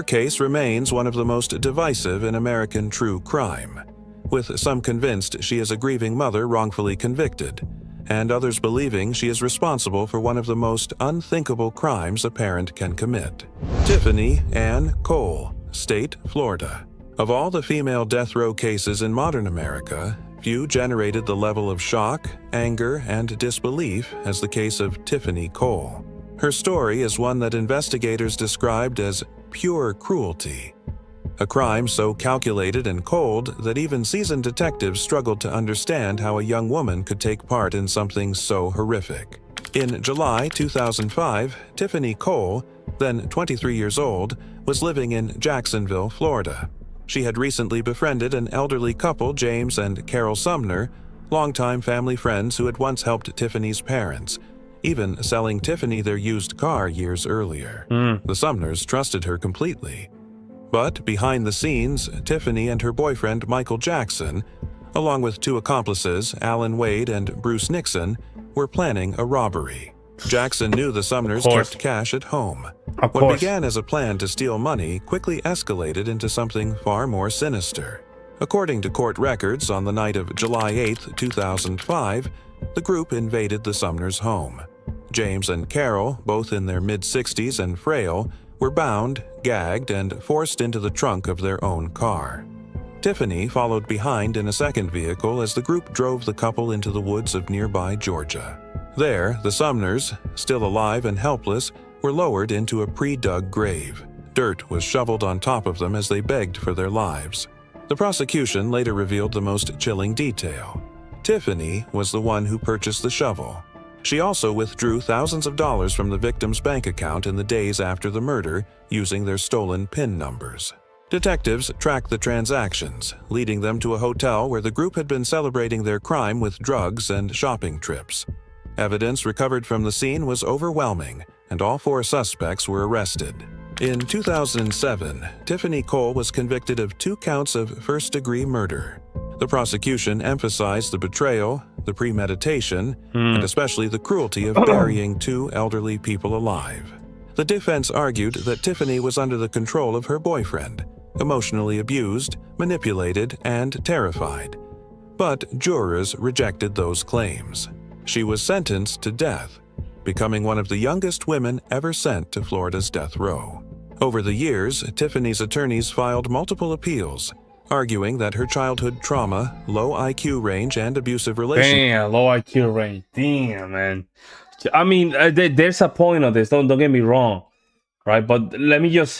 case remains one of the most divisive in American true crime, with some convinced she is a grieving mother wrongfully convicted, and others believing she is responsible for one of the most unthinkable crimes a parent can commit. Tiffany Ann Cole, State, Florida. Of all the female death row cases in modern America, few generated the level of shock, anger, and disbelief as the case of Tiffany Cole. Her story is one that investigators described as pure cruelty, a crime so calculated and cold that even seasoned detectives struggled to understand how a young woman could take part in something so horrific. In July 2005, Tiffany Cole, then 23 years old, was living in Jacksonville, Florida. She had recently befriended an elderly couple, James and Carol Sumner, longtime family friends who had once helped Tiffany's parents, even selling Tiffany their used car years earlier. The Sumners trusted her completely. But behind the scenes, Tiffany and her boyfriend Michael Jackson, along with two accomplices, Alan Wade and Bruce Nixon, were planning a robbery. Jackson knew the Sumners kept cash at home. What began as a plan to steal money quickly escalated into something far more sinister. According to court records, on the night of July 8, 2005, the group invaded the Sumners' home. James and Carol, both in their mid-60s and frail, were bound, gagged, and forced into the trunk of their own car. Tiffany followed behind in a second vehicle as the group drove the couple into the woods of nearby Georgia. There, the Sumners, still alive and helpless, were lowered into a pre-dug grave. Dirt was shoveled on top of them as they begged for their lives. The prosecution later revealed the most chilling detail. Tiffany was the one who purchased the shovel. She also withdrew thousands of dollars from the victim's bank account in the days after the murder using their stolen PIN numbers. Detectives tracked the transactions, leading them to a hotel where the group had been celebrating their crime with drugs and shopping trips. Evidence recovered from the scene was overwhelming, and all four suspects were arrested. In 2007, Tiffany Cole was convicted of 2 counts of first-degree murder. The prosecution emphasized the betrayal, the premeditation, and especially the cruelty of burying 2 elderly people alive. The defense argued that Tiffany was under the control of her boyfriend, emotionally abused, manipulated, and terrified. But jurors rejected those claims. She was sentenced to death, becoming one of the youngest women ever sent to Florida's death row. Over the years, Tiffany's attorneys filed multiple appeals, arguing that her childhood trauma, low IQ range, and abusive relationships— Damn, low IQ range. Damn, man. I mean, there's a point of this. Don't get me wrong, right? But let me just